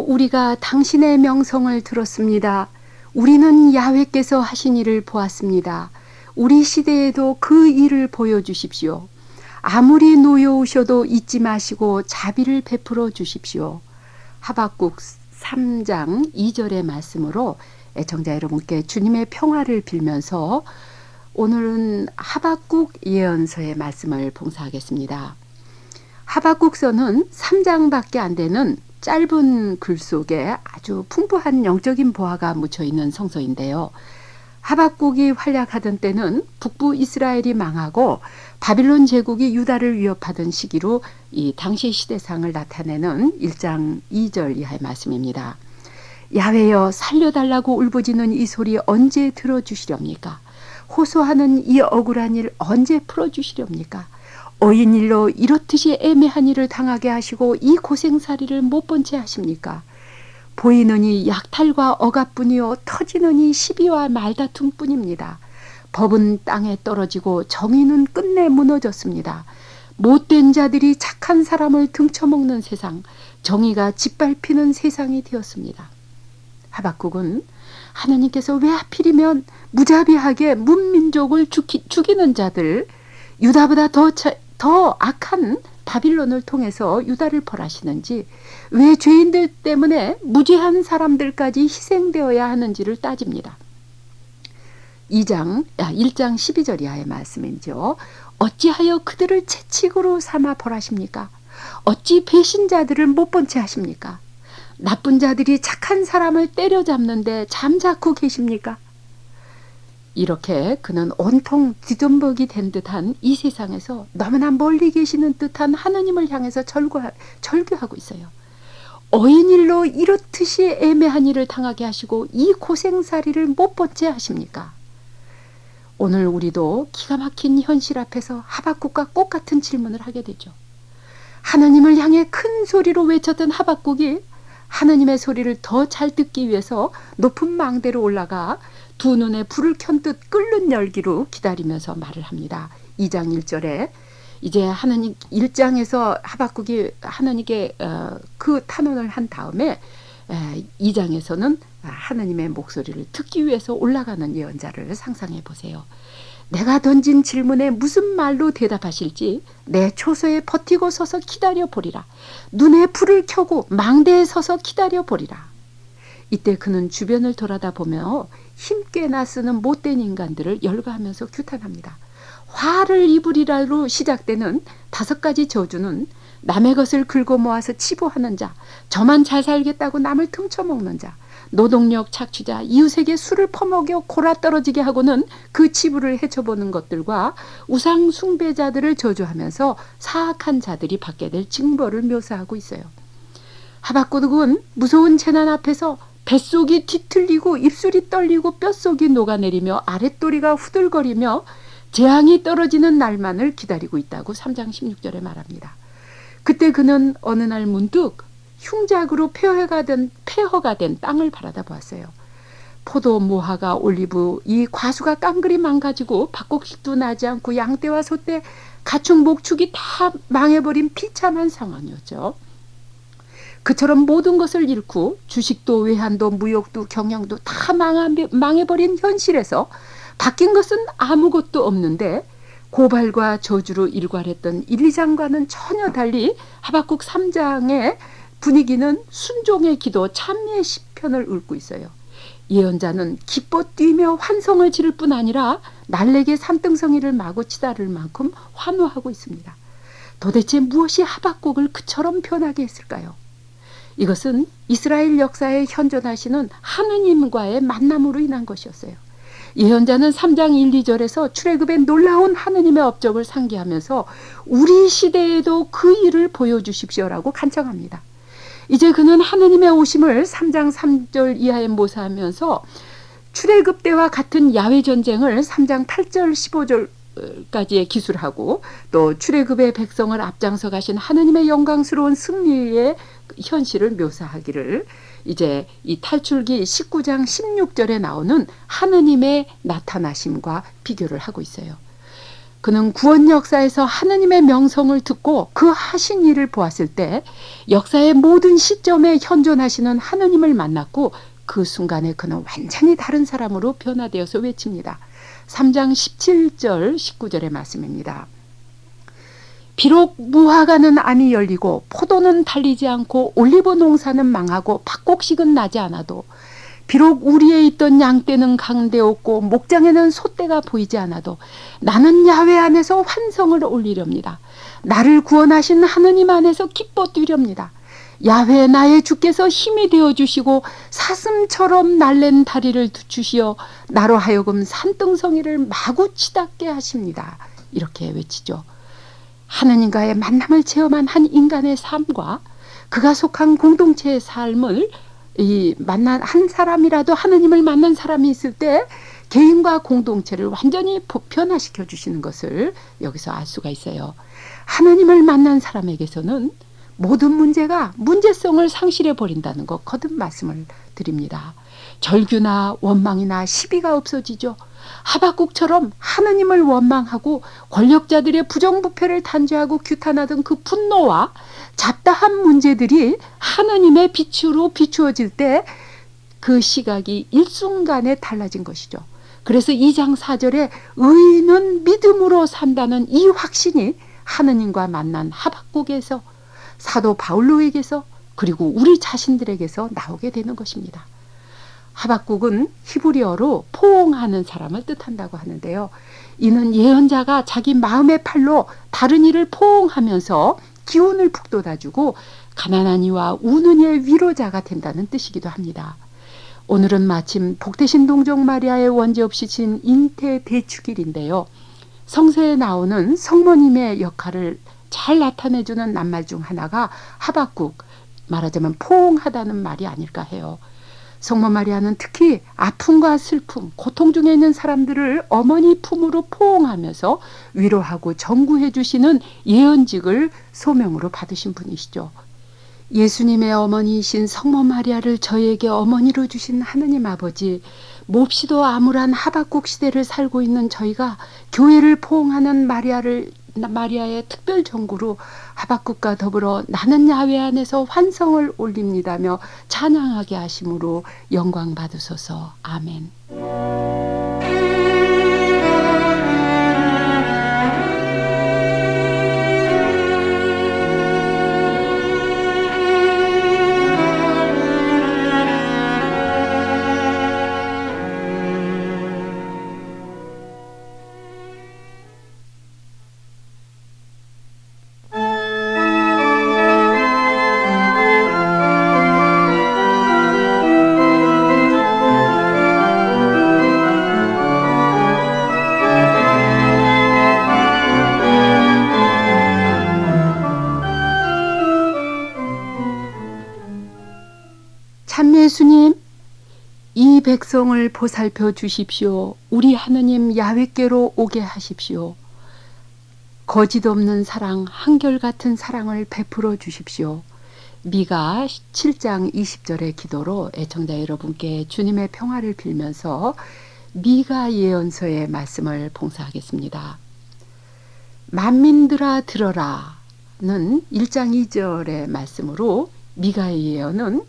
우리가 당신의 명성을 들었습니다. 우리는 야훼께서 하신 일을 보았습니다. 우리 시대에도 그 일을 보여주십시오. 아무리 노여우셔도 잊지 마시고 자비를 베풀어 주십시오. 하박국 3장 2절의 말씀으로 애청자 여러분께 주님의 평화를 빌면서 오늘은 하박국 예언서의 말씀을 봉사하겠습니다. 하박국서는 3장밖에 안 되는 짧은 글 속에 아주 풍부한 영적인 보화가 묻혀 있는 성서인데요. 하박국이 활약하던 때는 북부 이스라엘이 망하고 바빌론 제국이 유다를 위협하던 시기로 이 당시 시대상을 나타내는 1장 2절 이하의 말씀입니다. 야훼여 살려달라고 울부짖는 이 소리 언제 들어주시렵니까? 호소하는 이 억울한 일 언제 풀어주시렵니까? 어인 일로 이렇듯이 애매한 일을 당하게 하시고 이 고생살이를 못 본 채 하십니까? 보이느니 약탈과 억압뿐이요 터지느니 시비와 말다툼뿐입니다. 법은 땅에 떨어지고 정의는 끝내 무너졌습니다. 못된 자들이 착한 사람을 등쳐먹는 세상, 정의가 짓밟히는 세상이 되었습니다. 하박국은 하나님께서 왜 하필이면 무자비하게 문민족을 죽이는 자들, 유다보다 더 악한 바빌론을 통해서 유다를 벌하시는지, 왜 죄인들 때문에 무죄한 사람들까지 희생되어야 하는지를 따집니다. 1장 12절 이하의 말씀이죠. 어찌하여 그들을 채찍으로 삼아 벌하십니까? 어찌 배신자들을 못 본 채 하십니까? 나쁜 자들이 착한 사람을 때려잡는데 잠자코 계십니까? 이렇게 그는 온통 뒤dom벅이 된 듯한 이 세상에서 너무나 멀리 계시는 듯한 하느님을 향해서 절규하고 있어요. 어인일로 이렇듯이 애매한 일을 당하게 하시고 이 고생살이를 못 본 채 하십니까? 오늘 우리도 기가 막힌 현실 앞에서 하박국과 똑같은 질문을 하게 되죠. 하나님을 향해 큰 소리로 외쳤던 하박국이 하나님의 소리를 더 잘 듣기 위해서 높은 망대로 올라가 두 눈에 불을 켠 듯 끓는 열기로 기다리면서 말을 합니다. 2장 1절에 이제 하나님 1장에서 하박국이 하나님께 그 탄원을 한 다음에 2장에서는 하나님의 목소리를 듣기 위해서 올라가는 예언자를 상상해 보세요. 내가 던진 질문에 무슨 말로 대답하실지 내 초소에 버티고 서서 기다려 보리라. 눈에 불을 켜고 망대에 서서 기다려 보리라. 이때 그는 주변을 돌아다보며 힘께나 쓰는 못된 인간들을 열거하면서 규탄합니다. 화를 입으리라로 시작되는 5가지 저주는 남의 것을 긁어 모아서 치부하는 자, 저만 잘 살겠다고 남을 훔쳐먹는 자, 노동력 착취자, 이웃에게 술을 퍼먹여 골아 떨어지게 하고는 그 치부를 헤쳐보는 것들과 우상 숭배자들을 저주하면서 사악한 자들이 받게 될 징벌을 묘사하고 있어요. 하박국은 무서운 재난 앞에서 뱃속이 뒤틀리고 입술이 떨리고 뼛속이 녹아내리며 아랫도리가 후들거리며 재앙이 떨어지는 날만을 기다리고 있다고 3장 16절에 말합니다. 그때 그는 어느 날 문득 흉작으로 폐허가 된 땅을 바라다 보았어요. 포도, 모화가, 올리브, 이 과수가 깡그리 망가지고 밭곡식도 나지 않고 양떼와 소떼, 가축, 목축이 다 망해버린 비참한 상황이었죠. 그처럼 모든 것을 잃고 주식도 외환도 무역도 경영도 다 망해버린 현실에서 바뀐 것은 아무것도 없는데 고발과 저주로 일관했던 1, 2장과는 전혀 달리 하박국 3장의 분위기는 순종의 기도, 찬미의 시편을 읊고 있어요. 예언자는 기뻐 뛰며 환성을 지를 뿐 아니라 날래게 산등성이를 마구 치달을 만큼 환호하고 있습니다. 도대체 무엇이 하박국을 그처럼 변하게 했을까요? 이것은 이스라엘 역사에 현존하시는 하느님과의 만남으로 인한 것이었어요. 예언자는 3장 1, 2절에서 출애굽의 놀라운 하느님의 업적을 상기하면서 우리 시대에도 그 일을 보여주십시오라고 간청합니다. 이제 그는 하느님의 오심을 3장 3절 이하에 모사하면서 출애굽 때와 같은 야훼 전쟁을 3장 8절 15절까지의 기술하고 또 출애굽의 백성을 앞장서 가신 하느님의 영광스러운 승리의 현실을 묘사하기를 이제 이 탈출기 19장 16절에 나오는 하느님의 나타나심과 비교를 하고 있어요. 그는 구원 역사에서 하느님의 명성을 듣고 그 하신 일을 보았을 때 역사의 모든 시점에 현존하시는 하느님을 만났고 그 순간에 그는 완전히 다른 사람으로 변화되어서 외칩니다. 3장 17절 19절의 말씀입니다. 비록 무화과는 안이 열리고 포도는 달리지 않고 올리브 농사는 망하고 팥곡식은 나지 않아도 비록 우리에 있던 양떼는 강되었고 목장에는 소떼가 보이지 않아도 나는 야훼 안에서 환성을 올리렵니다. 나를 구원하신 하느님 안에서 기뻐 뛰렵니다. 야훼 나의 주께서 힘이 되어주시고 사슴처럼 날랜 다리를 주시어 나로 하여금 산등성이를 마구 치닫게 하십니다. 이렇게 외치죠. 하느님과의 만남을 체험한 한 인간의 삶과 그가 속한 공동체의 삶을 만난 한 사람이라도 하느님을 만난 사람이 있을 때 개인과 공동체를 완전히 변화시켜 주시는 것을 여기서 알 수가 있어요. 하느님을 만난 사람에게서는 모든 문제가 문제성을 상실해 버린다는 것 거듭 말씀을 드립니다. 절규나 원망이나 시비가 없어지죠. 하박국처럼 하느님을 원망하고 권력자들의 부정부패를 단죄하고 규탄하던 그 분노와 잡다한 문제들이 하느님의 빛으로 비추어질 때 그 시각이 일순간에 달라진 것이죠. 그래서 2장 4절에 의인은 믿음으로 산다는 이 확신이 하느님과 만난 하박국에서 사도 바울로에게서 그리고 우리 자신들에게서 나오게 되는 것입니다. 하박국은 히브리어로 포옹하는 사람을 뜻한다고 하는데요. 이는 예언자가 자기 마음의 팔로 다른 이를 포옹하면서 기운을 북돋아주고 가난한 이와 우는 이의 위로자가 된다는 뜻이기도 합니다. 오늘은 마침 복되신 동정 마리아의 원죄 없이 진 잉태 대축일인데요. 성서에 나오는 성모님의 역할을 잘 나타내주는 낱말 중 하나가 하박국, 말하자면 포옹하다는 말이 아닐까 해요. 성모 마리아는 특히 아픔과 슬픔, 고통 중에 있는 사람들을 어머니 품으로 포옹하면서 위로하고 정구해 주시는 예언직을 소명으로 받으신 분이시죠. 예수님의 어머니이신 성모 마리아를 저희에게 어머니로 주신 하느님 아버지, 몹시도 암울한 하박국 시대를 살고 있는 저희가 교회를 포옹하는 마리아의 특별 정구로 하박국과 더불어 나는 야훼 안에서 환성을 올립니다며 찬양하게 하심으로 영광 받으소서. 아멘. 참 예수님, 이 백성을 보살펴 주십시오. 우리 하느님 야훼께로 오게 하십시오. 거짓 없는 사랑, 한결같은 사랑을 베풀어 주십시오. 미가 7장 20절의 기도로 애청자 여러분께 주님의 평화를 빌면서 미가 예언서의 말씀을 봉사하겠습니다. 만민들아 들어라는 1장 2절의 말씀으로 미가의 예언은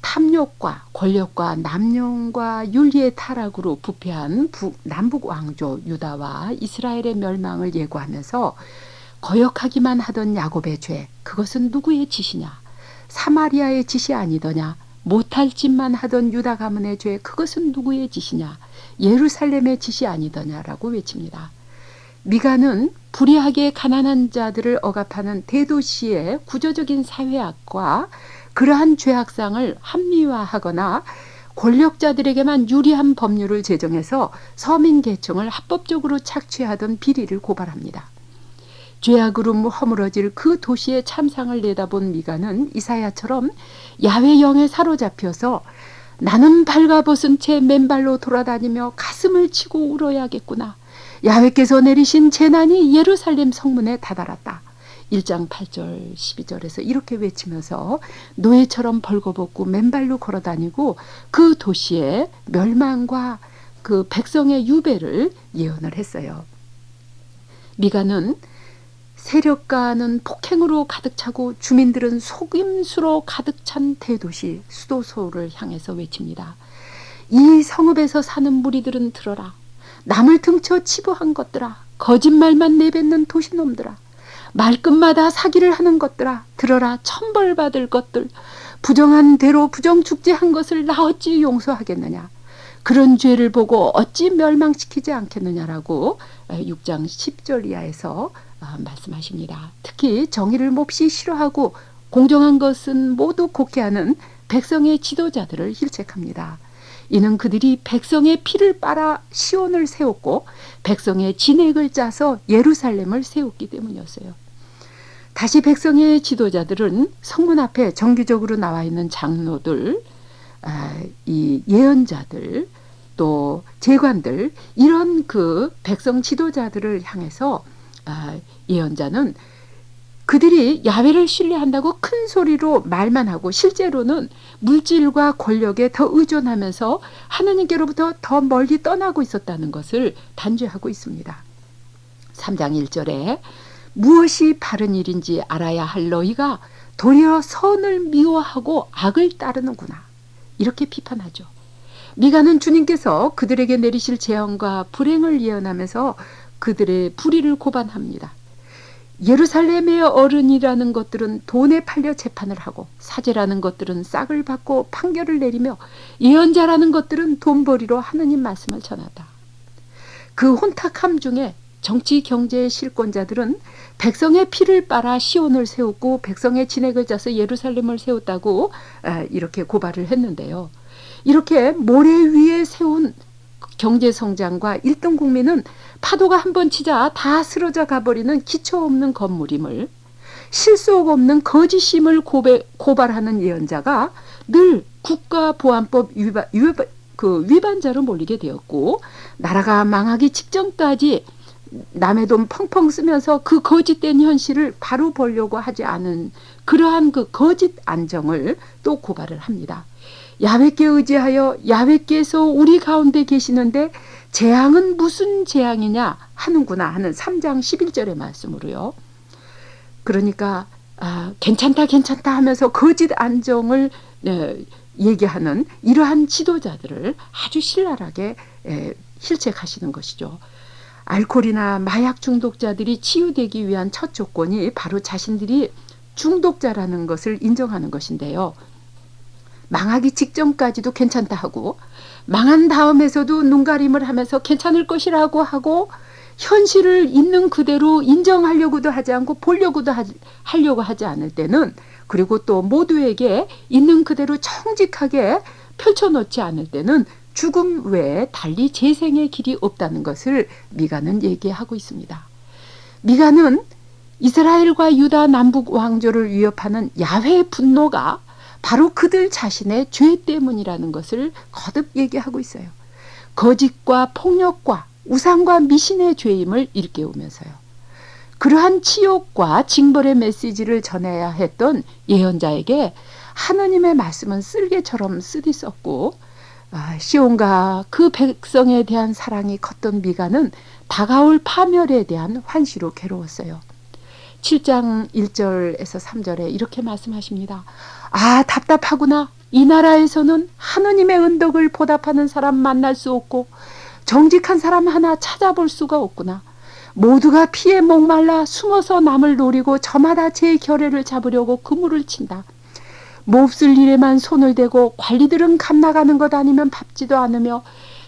탐욕과 권력과 남용과 윤리의 타락으로 부패한 남북 왕조 유다와 이스라엘의 멸망을 예고하면서 거역하기만 하던 야곱의 죄, 그것은 누구의 짓이냐? 사마리아의 짓이 아니더냐? 못할 짓만 하던 유다 가문의 죄, 그것은 누구의 짓이냐? 예루살렘의 짓이 아니더냐라고 외칩니다. 미가는 불의하게 가난한 자들을 억압하는 대도시의 구조적인 사회학과 그러한 죄악상을 합리화하거나 권력자들에게만 유리한 법률을 제정해서 서민 계층을 합법적으로 착취하던 비리를 고발합니다. 죄악으로 허물어질 그 도시의 참상을 내다본 미가는 이사야처럼 야훼 영에 사로잡혀서 나는 발가벗은 채 맨발로 돌아다니며 가슴을 치고 울어야겠구나. 야훼께서 내리신 재난이 예루살렘 성문에 다다랐다. 1장 8절 12절에서 이렇게 외치면서 노예처럼 벌거벗고 맨발로 걸어다니고 그 도시의 멸망과 그 백성의 유배를 예언을 했어요. 미가는 세력가는 폭행으로 가득 차고 주민들은 속임수로 가득 찬 대도시 수도소를 향해서 외칩니다. 이 성읍에서 사는 무리들은 들어라. 남을 등쳐 치부한 것들아. 거짓말만 내뱉는 도시놈들아. 말끝마다 사기를 하는 것들아. 들어라. 천벌받을 것들. 부정한 대로 부정축제한 것을 나 어찌 용서하겠느냐. 그런 죄를 보고 어찌 멸망시키지 않겠느냐라고 6장 10절 이하에서 말씀하십니다. 특히 정의를 몹시 싫어하고 공정한 것은 모두 곡해하는 백성의 지도자들을 힐책합니다. 이는 그들이 백성의 피를 빨아 시온을 세웠고 백성의 진액을 짜서 예루살렘을 세웠기 때문이었어요. 다시 백성의 지도자들은 성문 앞에 정기적으로 나와 있는 장로들, 이 예언자들, 또 제관들, 이런 그 백성 지도자들을 향해서 예언자는 그들이 야훼를 신뢰한다고 큰 소리로 말만 하고 실제로는 물질과 권력에 더 의존하면서 하나님께로부터 더 멀리 떠나고 있었다는 것을 단죄하고 있습니다. 3장 1절에 무엇이 바른 일인지 알아야 할 너희가 도리어 선을 미워하고 악을 따르는구나. 이렇게 비판하죠. 미가는 주님께서 그들에게 내리실 재앙과 불행을 예언하면서 그들의 불의를 고발합니다. 예루살렘의 어른이라는 것들은 돈에 팔려 재판을 하고 사제라는 것들은 싹을 받고 판결을 내리며 예언자라는 것들은 돈벌이로 하느님 말씀을 전하다. 그 혼탁함 중에 정치 경제의 실권자들은 백성의 피를 빨아 시온을 세웠고 백성의 진액을 짜서 예루살렘을 세웠다고 이렇게 고발을 했는데요. 이렇게 모래 위에 세운 경제성장과 1등 국민은 파도가 한번 치자 다 쓰러져 가버리는 기초 없는 건물임을, 실속 없는 거짓임을 고발하는 예언자가 늘 국가보안법 위반자로 몰리게 되었고, 나라가 망하기 직전까지 남의 돈 펑펑 쓰면서 그 거짓된 현실을 바로 보려고 하지 않은 그러한 그 거짓 안정을 또 고발을 합니다. 야훼께 의지하여 야훼께서 우리 가운데 계시는데 재앙은 무슨 재앙이냐 하는구나 하는 3장 11절의 말씀으로요. 그러니까 괜찮다 하면서 거짓 안정을 얘기하는 이러한 지도자들을 아주 신랄하게 힐책하시는 것이죠. 알코올이나 마약 중독자들이 치유되기 위한 첫 조건이 바로 자신들이 중독자라는 것을 인정하는 것인데요. 망하기 직전까지도 괜찮다 하고 망한 다음에서도 눈가림을 하면서 괜찮을 것이라고 하고 현실을 있는 그대로 인정하려고도 하지 않고 보려고도 하려고 하지 않을 때는, 그리고 또 모두에게 있는 그대로 정직하게 펼쳐놓지 않을 때는 죽음 외에 달리 재생의 길이 없다는 것을 미가는 얘기하고 있습니다. 미가는 이스라엘과 유다 남북 왕조를 위협하는 야훼의 분노가 바로 그들 자신의 죄 때문이라는 것을 거듭 얘기하고 있어요. 거짓과 폭력과 우상과 미신의 죄임을 일깨우면서요. 그러한 치욕과 징벌의 메시지를 전해야 했던 예언자에게 하나님의 말씀은 쓸개처럼 쓰디썼고, 시온과 그 백성에 대한 사랑이 컸던 미가는 다가올 파멸에 대한 환시로 괴로웠어요. 7장 1절에서 3절에 이렇게 말씀하십니다. 답답하구나. 이 나라에서는 하느님의 은덕을 보답하는 사람 만날 수 없고 정직한 사람 하나 찾아볼 수가 없구나. 모두가 피에 목말라 숨어서 남을 노리고 저마다 제 결례를 잡으려고 그물을 친다. 몹쓸 일에만 손을 대고 관리들은 갓나가는 것 아니면 밟지도 않으며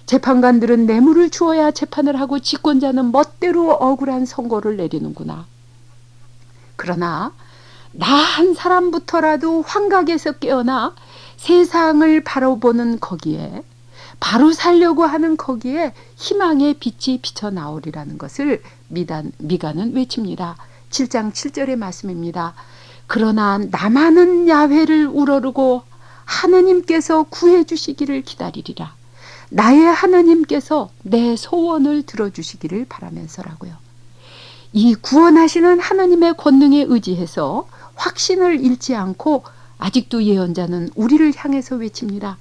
재판관들은 뇌물을 주어야 재판을 하고 집권자는 멋대로 억울한 선고를 내리는구나. 그러나 나 한 사람부터라도 환각에서 깨어나 세상을 바라보는 거기에, 바로 살려고 하는 거기에 희망의 빛이 비쳐나오리라는 것을 미가는 외칩니다. 7장 7절의 말씀입니다. 그러나 나만은 야훼를 우러르고 하느님께서 구해 주시기를 기다리리라. 나의 하느님께서 내 소원을 들어주시기를 바라면서라고요. 이 구원하시는 하나님의 권능에 의지해서 확신을 잃지 않고 아직도 예언자는 우리를 향해서 외칩니다.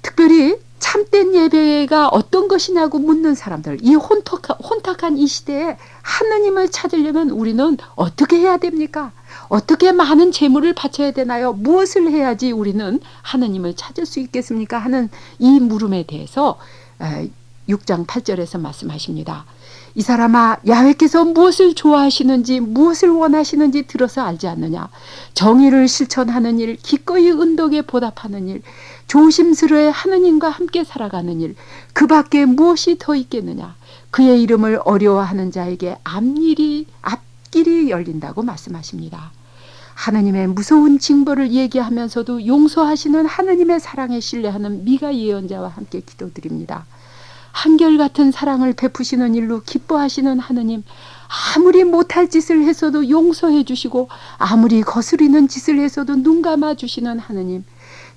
특별히 참된 예배가 어떤 것이냐고 묻는 사람들, 이 혼탁한 이 시대에 하느님을 찾으려면 우리는 어떻게 해야 됩니까? 어떻게 많은 재물을 바쳐야 되나요? 무엇을 해야지 우리는 하느님을 찾을 수 있겠습니까? 하는 이 물음에 대해서 6장 8절에서 말씀하십니다. 이 사람아, 야훼께서 무엇을 좋아하시는지 무엇을 원하시는지 들어서 알지 않느냐? 정의를 실천하는 일, 기꺼이 은덕에 보답하는 일, 조심스레 하느님과 함께 살아가는 일, 그 밖에 무엇이 더 있겠느냐? 그의 이름을 어려워하는 자에게 앞길이 열린다고 말씀하십니다. 하느님의 무서운 징벌을 얘기하면서도 용서하시는 하느님의 사랑에 신뢰하는 미가 예언자와 함께 기도드립니다. 한결같은 사랑을 베푸시는 일로 기뻐하시는 하느님, 아무리 못할 짓을 했어도 용서해 주시고 아무리 거스리는 짓을 했어도 눈 감아 주시는 하느님,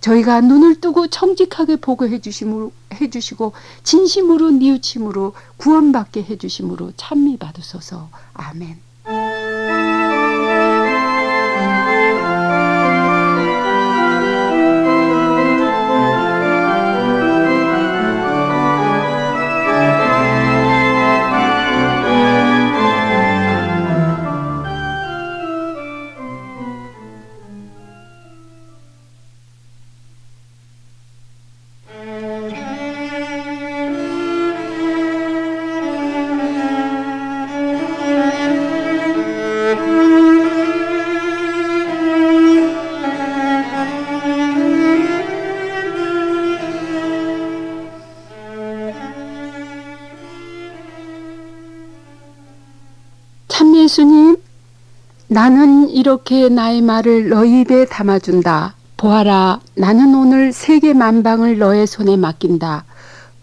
저희가 눈을 뜨고 정직하게 보고 해주시고 진심으로 뉘우침으로 구원받게 해주심으로 찬미 받으소서. 아멘. 참 예수님, 나는 이렇게 나의 말을 너희 입에 담아준다. 보아라, 나는 오늘 세계 만방을 너의 손에 맡긴다.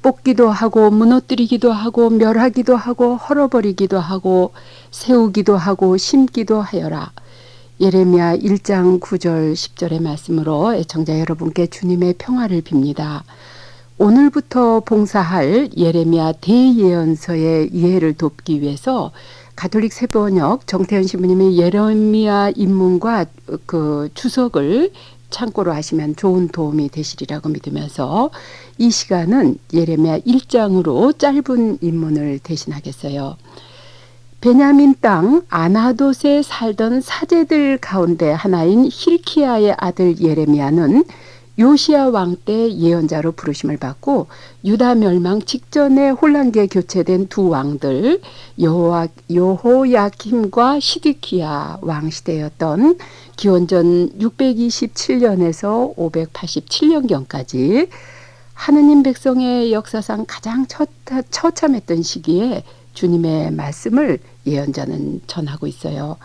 뽑기도 하고 무너뜨리기도 하고 멸하기도 하고 헐어버리기도 하고 세우기도 하고 심기도 하여라. 예레미야 1장 9절 10절의 말씀으로 애청자 여러분께 주님의 평화를 빕니다. 오늘부터 봉사할 예레미야 대예언서의 이해를 돕기 위해서 가톨릭 세번역 정태현 신부님의 예레미야 입문과 그 주석을 참고로 하시면 좋은 도움이 되시리라고 믿으면서 이 시간은 예레미야 1장으로 짧은 입문을 대신하겠어요. 베냐민 땅 아나돗에 살던 사제들 가운데 하나인 힐키야의 아들 예레미야는 요시야 왕 때 예언자로 부르심을 받고 유다 멸망 직전에 혼란기에 교체된 두 왕들 여호야킴과 시드키야 왕 시대였던 기원전 627년에서 587년경까지 하느님 백성의 역사상 가장 처참했던 시기에 주님의 말씀을 예언자는 전하고 있어요.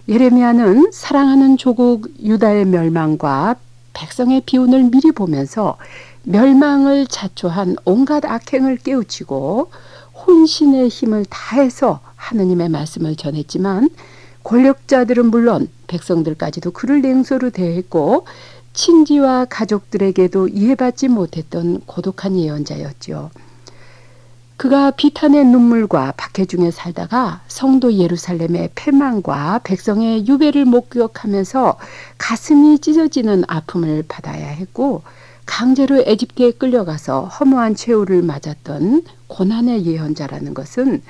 예레미야는 사랑하는 조국 유다의 멸망과 백성의 비운을 미리 보면서 멸망을 자초한 온갖 악행을 깨우치고 혼신의 힘을 다해서 하느님의 말씀을 전했지만 권력자들은 물론 백성들까지도 그를 냉소로 대했고 친지와 가족들에게도 이해받지 못했던 고독한 예언자였죠. 그가 비탄의 눈물과 박해 중에 살다가 성도 예루살렘의 패망과 백성의 유배를 목격하면서 가슴이 찢어지는 아픔을 받아야 했고 강제로 에집트에 끌려가서 허무한 최후를 맞았던 고난의 예언자라는 것은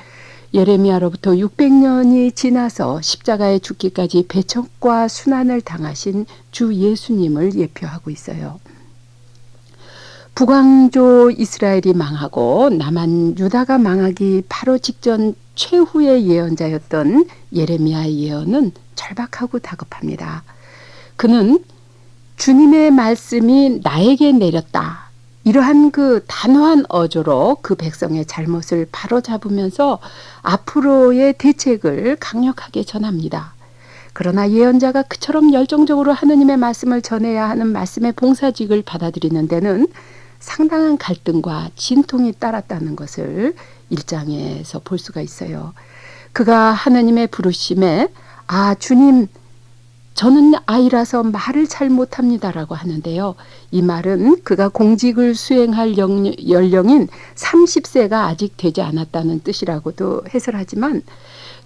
예레미야로부터 600년이 지나서 십자가에 죽기까지 배척과 순환을 당하신 주 예수님을 예표하고 있어요. 북왕조 이스라엘이 망하고 남한 유다가 망하기 바로 직전 최후의 예언자였던 예레미야의 예언은 절박하고 다급합니다. 그는 주님의 말씀이 나에게 내렸다. 이러한 그 단호한 어조로 그 백성의 잘못을 바로잡으면서 앞으로의 대책을 강력하게 전합니다. 그러나 예언자가 그처럼 열정적으로 하느님의 말씀을 전해야 하는 말씀의 봉사직을 받아들이는 데는 상당한 갈등과 진통이 따랐다는 것을 1장에서 볼 수가 있어요. 그가 하느님의 부르심에 주님, 저는 아이라서 말을 잘 못합니다라고 하는데요. 이 말은 그가 공직을 수행할 연령인 30세가 아직 되지 않았다는 뜻이라고도 해설하지만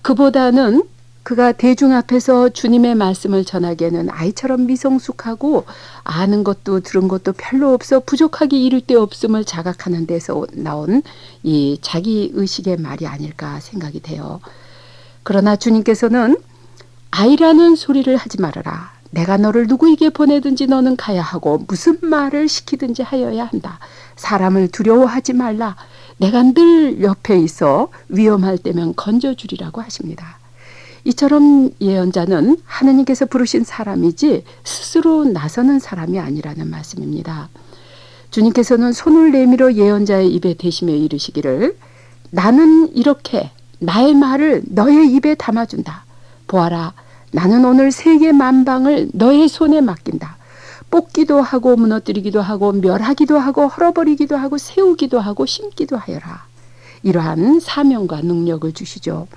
그보다는 그가 대중 앞에서 주님의 말씀을 전하기에는 아이처럼 미성숙하고 아는 것도 들은 것도 별로 없어 부족하기 이를 데 없음을 자각하는 데서 나온 이 자기의식의 말이 아닐까 생각이 돼요. 그러나 주님께서는 아이라는 소리를 하지 말아라. 내가 너를 누구에게 보내든지 너는 가야 하고 무슨 말을 시키든지 하여야 한다. 사람을 두려워하지 말라. 내가 늘 옆에 있어 위험할 때면 건져주리라고 하십니다. 이처럼 예언자는 하느님께서 부르신 사람이지 스스로 나서는 사람이 아니라는 말씀입니다. 주님께서는 손을 내밀어 예언자의 입에 대시며 이르시기를 나는 이렇게 나의 말을 너의 입에 담아준다. 보아라, 나는 오늘 세계 만방을 너의 손에 맡긴다. 뽑기도 하고 무너뜨리기도 하고 멸하기도 하고 헐어버리기도 하고 세우기도 하고 심기도 하여라. 이러한 사명과 능력을 주시죠.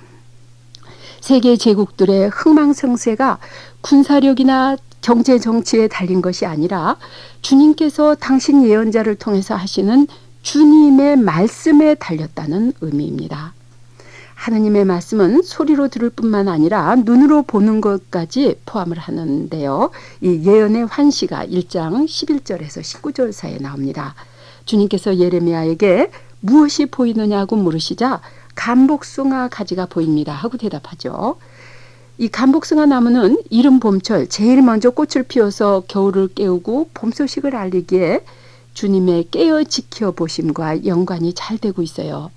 세계 제국들의 흥망성쇠가 군사력이나 경제 정치에 달린 것이 아니라 주님께서 당신 예언자를 통해서 하시는 주님의 말씀에 달렸다는 의미입니다. 하느님의 말씀은 소리로 들을 뿐만 아니라 눈으로 보는 것까지 포함을 하는데요. 이 예언의 환시가 1장 11절에서 19절 사이에 나옵니다. 주님께서 예레미야에게 무엇이 보이느냐고 물으시자 감복숭아 가지가 보입니다 하고 대답하죠. 이 감복숭아 나무는 이른 봄철 제일 먼저 꽃을 피워서 겨울을 깨우고 봄 소식을 알리기에 주님의 깨어 지켜보심과 연관이 잘 되고 있어요.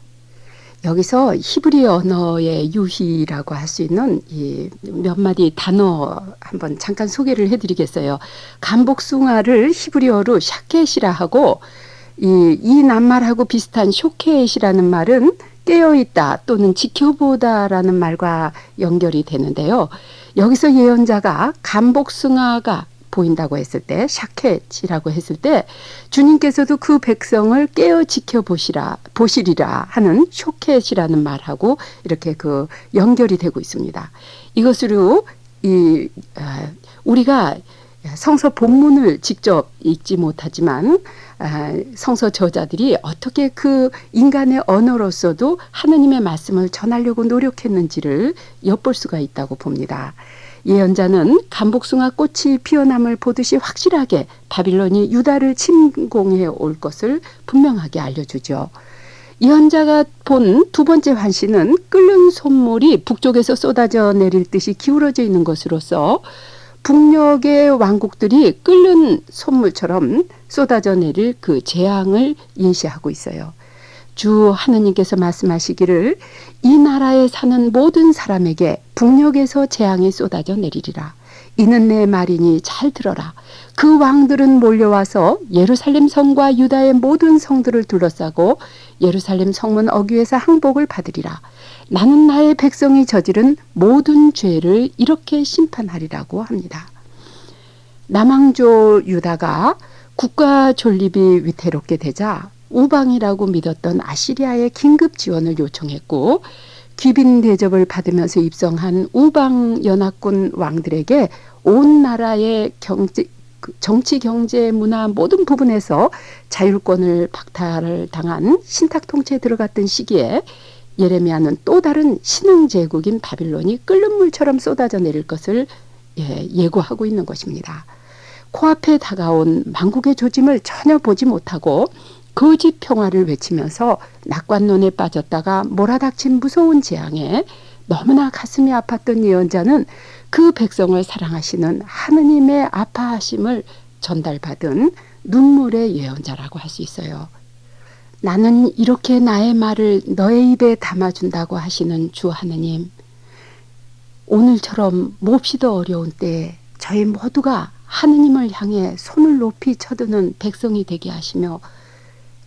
여기서 히브리 언어의 유희라고 할 수 있는 이 몇 마디 단어 한번 잠깐 소개를 해드리겠어요. 감복숭아를 히브리어로 샤켓이라 하고 이 낱말하고 비슷한 쇼켓이라는 말은 깨어있다 또는 지켜보다라는 말과 연결이 되는데요. 여기서 예언자가 감복숭아가 보인다고 했을 때 샤켓이라고 했을 때 주님께서도 그 백성을 깨어 보시리라 하는 쇼켓이라는 말하고 이렇게 그 연결이 되고 있습니다. 이것으로 우리가 성서 본문을 직접 읽지 못하지만 성서 저자들이 어떻게 그 인간의 언어로서도 하느님의 말씀을 전하려고 노력했는지를 엿볼 수가 있다고 봅니다. 예언자는 감복숭아 꽃이 피어남을 보듯이 확실하게 바빌론이 유다를 침공해 올 것을 분명하게 알려주죠. 예언자가 본 두 번째 환시는 끓는 솜물이 북쪽에서 쏟아져 내릴 듯이 기울어져 있는 것으로서 북녘의 왕국들이 끓는 솜물처럼 쏟아져 내릴 그 재앙을 예시하고 있어요. 주 하느님께서 말씀하시기를 이 나라에 사는 모든 사람에게 북녘에서 재앙이 쏟아져 내리리라. 이는 내 말이니 잘 들어라. 그 왕들은 몰려와서 예루살렘 성과 유다의 모든 성들을 둘러싸고 예루살렘 성문 어귀에서 항복을 받으리라. 나는 나의 백성이 저지른 모든 죄를 이렇게 심판하리라고 합니다. 남왕조 유다가 국가 존립이 위태롭게 되자 우방이라고 믿었던 아시리아의 긴급 지원을 요청했고 귀빈 대접을 받으면서 입성한 우방 연합군 왕들에게 온 나라의 정치, 경제, 문화 모든 부분에서 자율권을 박탈을 당한 신탁 통치에 들어갔던 시기에 예레미야는 또 다른 신흥 제국인 바빌론이 끓는 물처럼 쏟아져 내릴 것을 예고하고 있는 것입니다. 코앞에 다가온 만국의 조짐을 전혀 보지 못하고 거짓 평화를 외치면서 낙관론에 빠졌다가 몰아닥친 무서운 재앙에 너무나 가슴이 아팠던 예언자는 그 백성을 사랑하시는 하느님의 아파하심을 전달받은 눈물의 예언자라고 할 수 있어요. 나는 이렇게 나의 말을 너의 입에 담아준다고 하시는 주 하느님, 오늘처럼 몹시도 어려운 때에 저희 모두가 하느님을 향해 손을 높이 쳐드는 백성이 되게 하시며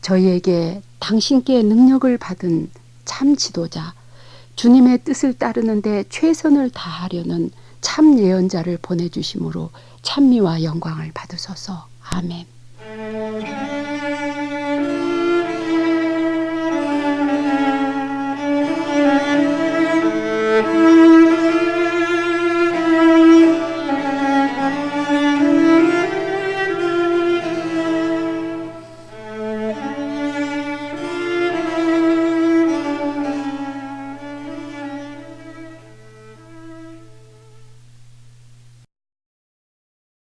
저희에게 당신께 능력을 받은 참 지도자, 주님의 뜻을 따르는데 최선을 다하려는 참 예언자를 보내주심으로 찬미와 영광을 받으소서. 아멘.